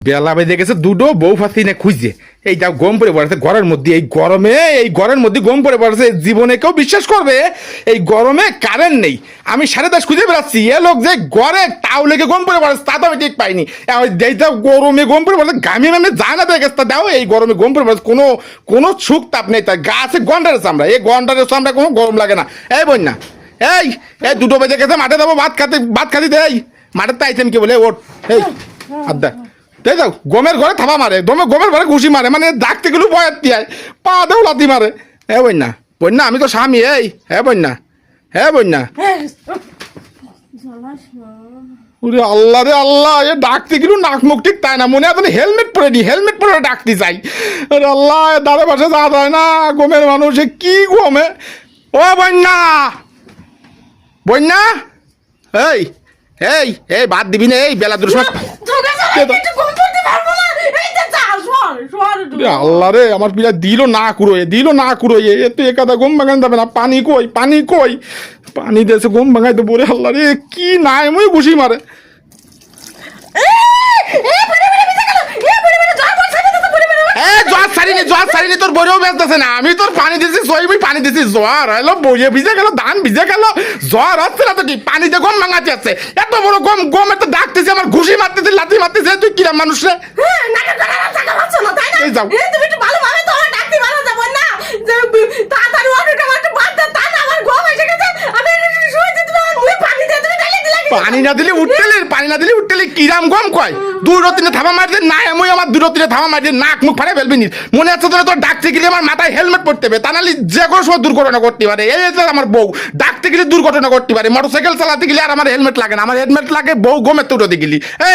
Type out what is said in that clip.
বেলা বেজে গেছে দুটো বউ ফাঁসি না খুঁজছে এই যা গম পড়ে পড়েছে ঘরের মধ্যে এই গরমে এই ঘরের মধ্যে গম পড়ে পড়েছে জীবনে কেউ বিশ্বাস করবে এই গরমে কারেন্ট নেই আমি 10:30 খুঁজে বেড়াচ্ছি এ লোক যে ঘরে তাও লেগে গম পড়ে পড়েছে তা তো আমি ঠিক পাইনি যেইটা গরমে গম পড়ে পড়েছে গামি মামে যায় না দেখে তা দাও এই গরমে গম পড়ে পড়েছে কোনো সুখ তাপ নেই তার গাছে গন্ডারের চামড়া এই গন্ডারের চামড়া কোনো গরম লাগে না এই বোন না এই এই দুটো বেজে গেছে মাঠে যাবো ভাত খাতে দেয় মাঠের তো আইছেন কি বলে ওঠ এই আড্ডা তাই যাও গমের ঘরে থাবা মারে গমের ঘরে ঘুষি মারে মানে ডাকতে গেলেও বয়ার তিয়ায় পা দেও লাতি মারে হ্যাঁ বন্যা আমি তো স্বামী এই হ্যাঁ বন্যা ওরে আল্লাহ রে আল্লাহ এ ডাকতে গেলেও নাক মুখ ঠিক তাই না মনে হয় হেলমেট পরে ডাকতে চাই আরে আল্লাহ দাদা পাশে যাওয়া যায় না গমের মানুষে কি গমে ও বন্যা এই এই এই বাদ দিবি না এই বেলা দুটোর সময় আল্লাহ রে আমার পিলা দিল না কুড়োয় এ তো একাদা গম ভাঙান যাবে না পানি কই পানি দিয়েছে গম ভাঙাই তো বলে আল্লাহ রে কি নাই মই ঘুষি মারে জ্বর ছাড়িনি তোর বইও বেচতেছে না আমি তোর পানি দিছি পানি দিছি জ্বর হলো বইয়ে ভিজে গেল ধান ভিজে গেল জ্বর হচ্ছে না তো কি পানিতে গম ভাঙাতে আছে এত বড় গম এত ডাকতেছে আমার ঘুষি মারতেছে লাথি মারতেছে তুই কিরাম মানুষ রে এই যাও পানি না দিলে উঠতেলে কিরাম গম কয় দুটো তিনে থাবা মারছে না আমি আমার দুটো তিনে থাবা মারছে নাক মুখ ফাড়ে ফেলবি নি মনে হচ্ছে তোর ডাকতে গেলে আমার মাথায় হেলমেট পড়তে হবে তা নাহলে যে কোনো সময় দুর্ঘটনা করতে পারে এই আমার বউ ডাকতে গেলে দুর্ঘটনা করতে পারে মোটরসাইকেল চালাতে গেলে আর আমার হেলমেট লাগে না আমার হেলমেট লাগে বউ গমের তুটোতে গেলি এই